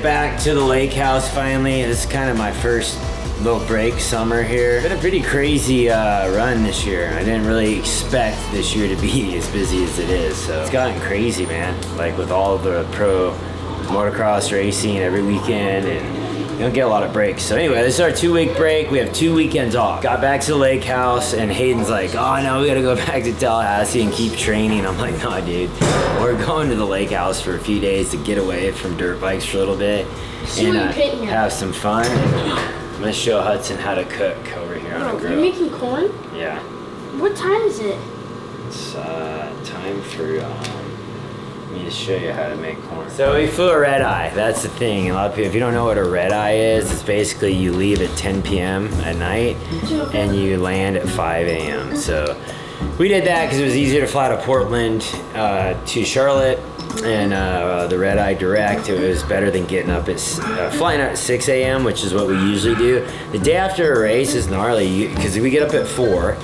it back to the lake house finally. This is kind of my first little break summer here. It's been a pretty crazy run this year. I didn't really expect this year to be as busy as it is. So it's gotten crazy, man. Like with all of the pro motocross racing every weekend, and you don't get a lot of breaks. So anyway, this is our 2-week break. We have 2 weekends off. Got back to the lake house, and Hayden's like, oh no, we gotta go back to Tallahassee and keep training. I'm like, no dude, we're going to the lake house for a few days to get away from dirt bikes for a little bit and have some fun. I'm gonna show Hudson how to cook over here on a grill. You're making corn? Yeah. What time is it? It's time for me to show you how to make corn. So we flew a red eye. That's the thing. A lot of people, if you don't know what a red eye is, it's basically you leave at 10 p.m. at night and you land at 5 a.m. So we did that because it was easier to fly to Portland to Charlotte, and the red eye direct, it was better than getting up at flying out at 6 a.m., which is what we usually do. The day after a race is gnarly because we get up at 4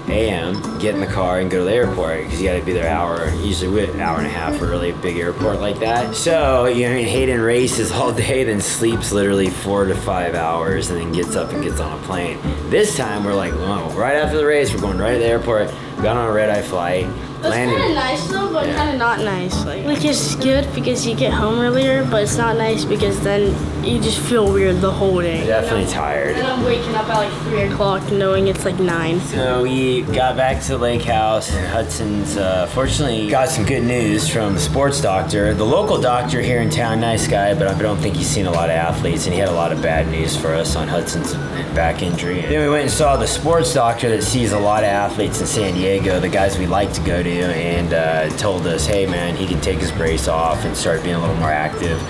a.m., get in the car and go to the airport because you got to be there an hour, usually an hour and a half early, a big airport like that. So, you know, Hayden races all day, then sleeps literally 4 to 5 hours, and then gets up and gets on a plane. This time we're like, well, right after the race, we're going right to the airport, got on a red-eye flight. That's kind of nice though, but kind of not nice. Like it's good because you get home earlier, but it's not nice because then you just feel weird the whole day. Definitely tired. And I'm waking up at like 3 o'clock knowing it's like 9. So we got back to the lake house, and Hudson's fortunately got some good news from the sports doctor. The local doctor here in town, nice guy, but I don't think he's seen a lot of athletes, and he had a lot of bad news for us on Hudson's back injury. Then we went and saw the sports doctor that sees a lot of athletes in San Diego, the guys we like to go to, and told us, hey man, he can take his brace off and start being a little more active.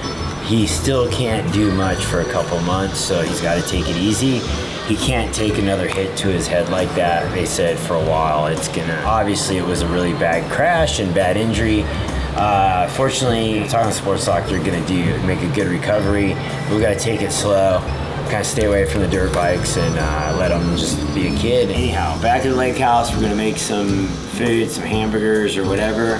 He still can't do much for a couple months, so he's got to take it easy. He can't take another hit to his head like that, they said, for a while. It's gonna, obviously it was a really bad crash and bad injury. Fortunately, talking to the sports doctor, gonna make a good recovery. We gotta take it slow, kind of stay away from the dirt bikes and let him just be a kid. Anyhow, back at the lake house, we're gonna make some food, some hamburgers or whatever,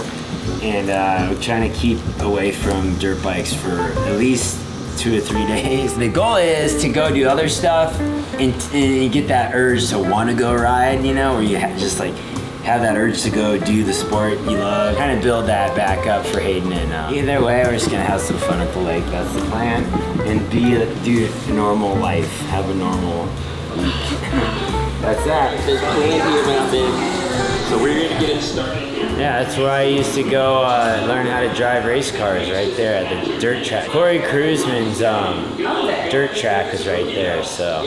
and we're trying to keep away from dirt bikes for at least 2 or 3 days. The goal is to go do other stuff and you get that urge to want to go ride, you know, where you just like have that urge to go do the sport you love, kind of build that back up for Hayden. And either way, we're just gonna have some fun at the lake. That's the plan, and do a normal life, have a normal week. That's that. There's plenty about it. So we're gonna get it started. Yeah, that's where I used to go learn how to drive race cars, right there at the dirt track. Corey Cruzman's dirt track is right there, so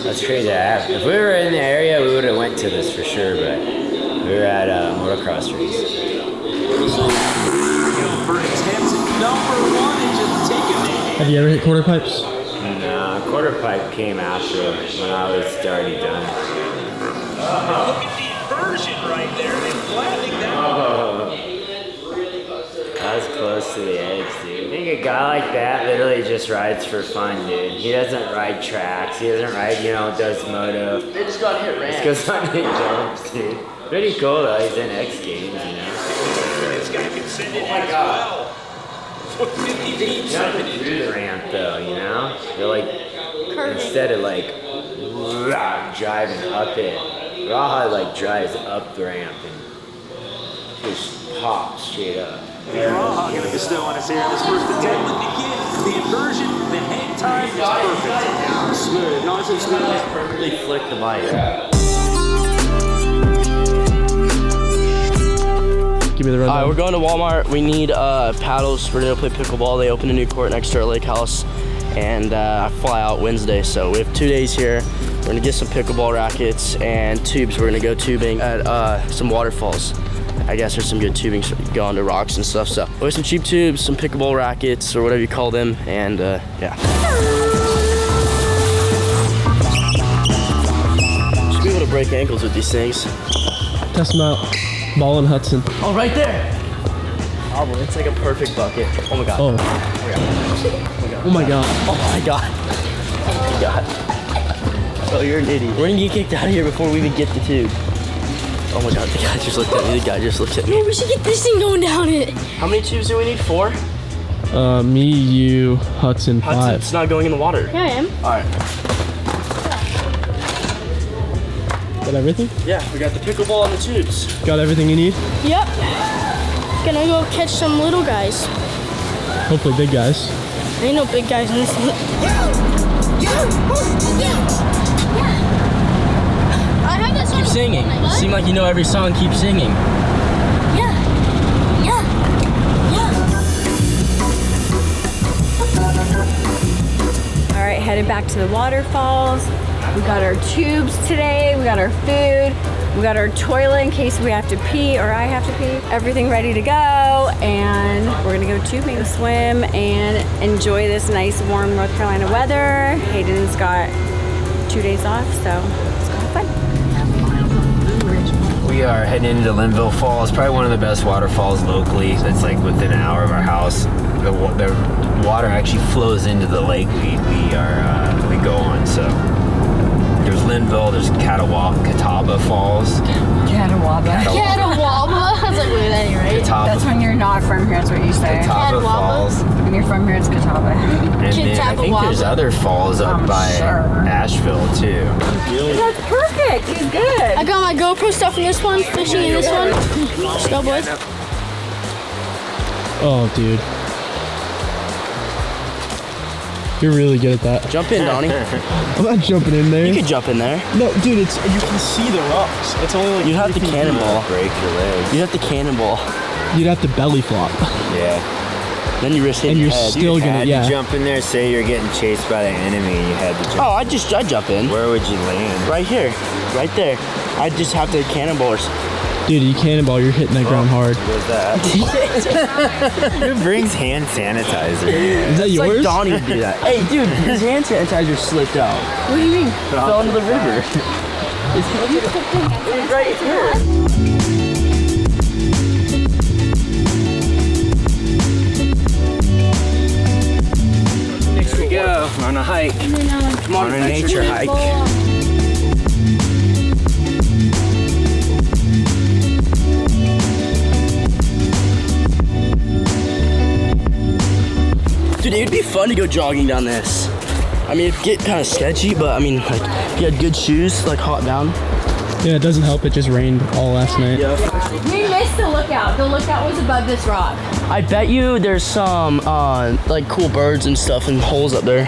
that's crazy to have. If we were in the area, we would have went to this for sure, but we were at a motocross race. Have you ever hit quarter pipes? No, quarter pipe came after when I was already done. Look at the inversion right there. They flattening that. That was close to the edge, dude. I think a guy like that literally just rides for fun, dude. He doesn't ride tracks. He doesn't ride, does Moto. They just got hit ramp. He just goes on hit jumps, dude. Pretty cool though. He's in X Games, This guy can send it as well. 50 deep. Jumping through the ramp though, They're like, instead of like driving up it, Raha like drives up the ramp and just pops straight up. Raha going to bestow on us here in this first attempt. Again, the inversion, the hang time is perfect. Smooth, nice and smooth. Perfectly flick the bike. Give me the rundown. All right, we're going to Walmart. We need paddles. We're gonna play pickleball. They opened a new court next to our lake house, and I fly out Wednesday. So we have 2 days here. We're gonna get some pickleball rackets and tubes. We're gonna go tubing at some waterfalls. I guess there's some good tubing going to rocks and stuff. So we have some cheap tubes, some pickleball rackets or whatever you call them, and yeah. Should be able to break ankles with these things. Test them out. Ball and Hudson. Oh, right there. Oh, it's like a perfect bucket. Oh my god. Oh. Oh my god. Oh my god. Oh my god. Oh, you're an idiot. We're gonna get kicked out of here before we even get the tube. Oh my god, the guy just looked at me. The guy just looked at me. No, we should get this thing going down it. How many tubes do we need? 4? Me, you, Hudson, 5. Hudson's not going in the water. Yeah, I am. All right. Got everything? Yeah, we got the pickleball and the tubes. Got everything you need? Yep. Gonna go catch some little guys. Hopefully big guys. Ain't no big guys in this. I have that song. Keep singing. What? Seem like you know every song. Keep singing. All right, headed back to the waterfalls. We got our tubes today. We got our food. We got our toilet in case we have to pee or I have to pee. Everything ready to go, and we're gonna go tubing, swim, and enjoy this nice, warm North Carolina weather. Hayden's got 2 days off, so let's go have fun. We are heading into Linville Falls, probably one of the best waterfalls locally. That's like within an hour of our house. The water actually flows into the lake we go on. So there's Linville, there's Catawba Falls. Catawba. Catawba. I was like, wait, that ain't right. That's when you're not from here, that's what you say. Catawba Falls. When you're from here, it's Catawba. And then I think there's other falls up by Asheville too. That's perfect. He's good. I got my GoPro stuff in this one, fishing in this one. Let's go, boys. Oh, dude. You're really good at that. Jump in, Donnie. I'm not jumping in there. You could jump in there. No, dude, you can see the rocks. It's only like You'd have to cannonball. Break your legs. You'd have to cannonball. You'd have to belly flop. Yeah. Then you risk hitting And your you're head. still You gonna, had yeah. to jump in there, say you're getting chased by the enemy, and you had to jump. Oh, I'd jump in. Where would you land? Right here. Right there. I'd just have to cannonball. Dude, you cannonball, you're hitting that ground hard. What was that? Who brings hand sanitizer? Is that It's like yours? Donnie would do that. Hey, dude, his hand sanitizer slipped out. What do you mean? It fell into the river. It's right here. Here we go. We're on a hike. Come on, On a nature hike. Dude, it'd be fun to go jogging down this. I mean, it'd get kind of sketchy, but I mean, like, if you had good shoes, like hot down. Yeah, it doesn't help. It just rained all last night. Yeah. We missed the lookout. The lookout was above this rock. I bet you there's some, like, cool birds and stuff and holes up there.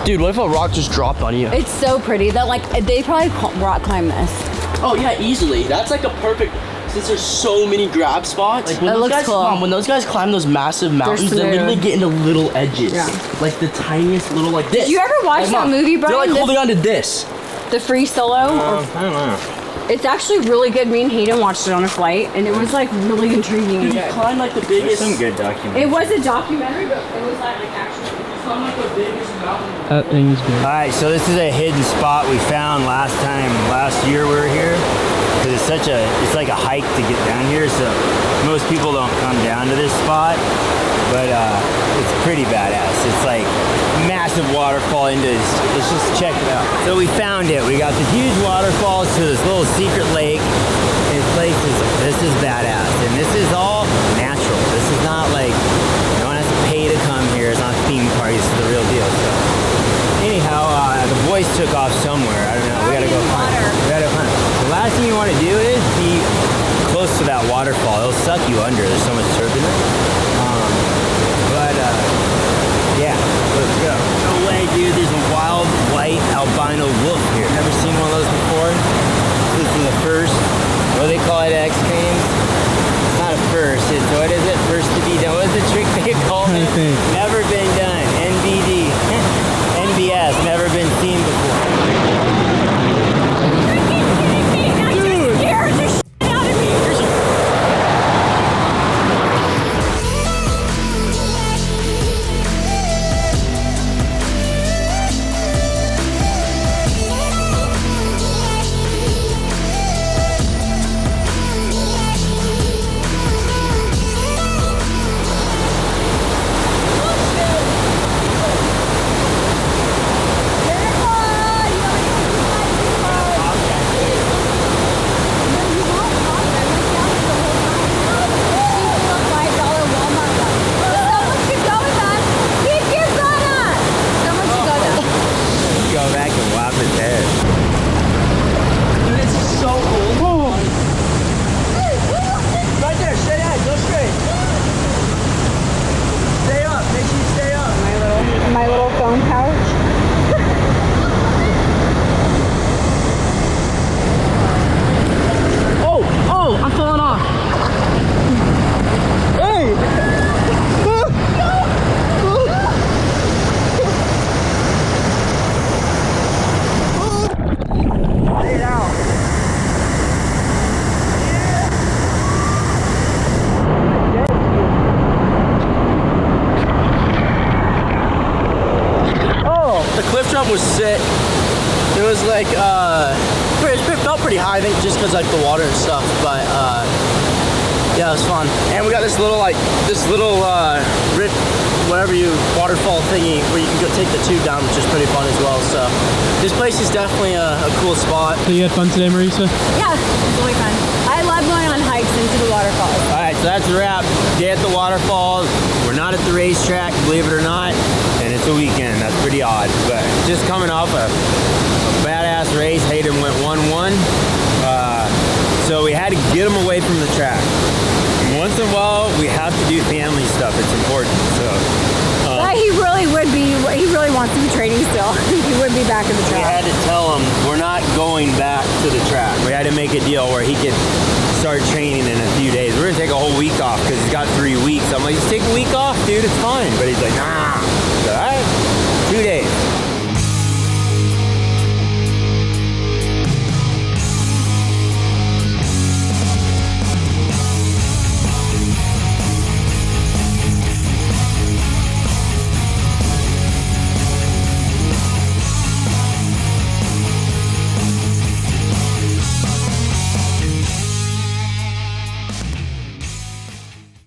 Dude, what if a rock just dropped on you? It's so pretty that like they probably rock climb this. Oh, yeah, easily. That's like a perfect, since there's so many grab spots. Like, when That those looks guys, cool. when those guys climb those massive mountains, they smooth. literally get into little edges. Yeah. Like the tiniest little, like this. Did you ever watch Like, that Mom, movie, They're Brian? like holding on to this. The free solo? I don't know. It's actually really good. Me and Hayden watched it on a flight, and it was like really intriguing. Dude, and you good. climb like the There's biggest. some good documentaries. It was a documentary, but it was like actually. Climb like the biggest mountain. That thing's good. Alright, so this is a hidden spot we found last year we were here. Because it's like a hike to get down here, so most people don't come down to this spot. But it's pretty badass. It's like massive waterfall into this. Let's just check it out. So we found it. We got the huge waterfalls to this little secret lake. And this is badass. And this is all natural. This is not like, no one has to pay to come here. It's not theme parties. It's the real deal. So anyhow, the boys took off somewhere. I don't know. We gotta go find them. We gotta find them. The last thing you want to do is be close to that waterfall. It'll suck you under. There's so much turbulence. Yeah, let's go. No way, dude. There's a wild white albino wolf here. Never seen one of those before. This is the first. What do they call it? X Games? It's not a first. It's what is it? First to be done. What's the trick they call it? Never been done. NBD. NBS. Never been seen before. jump was sick. It was like, it felt pretty high, I think, just because like the water and stuff. But yeah, it was fun. And we got this little waterfall thingy where you can go take the tube down, which is pretty fun as well. So this place is definitely a cool spot. So you had fun today, Marisa? Yeah, it's really fun. I love going on hikes into the waterfalls. All right, so that's a wrap. Day at the waterfalls. We're not at the racetrack, believe it or not, and it's a weekend. That's pretty odd, but just coming off a badass race. Haiden went 1-1, so we had to get him away from the track. And once in a while, we have to do family stuff. It's important. So. He really wants to be training still. He would be back in the track. We had to tell him we're not going back to the track. We had to make a deal where he could start training in a few days. We're gonna take a whole week off because he's got 3 weeks. I'm like, just take a week off, dude. It's fine. But he's like, nah. So, all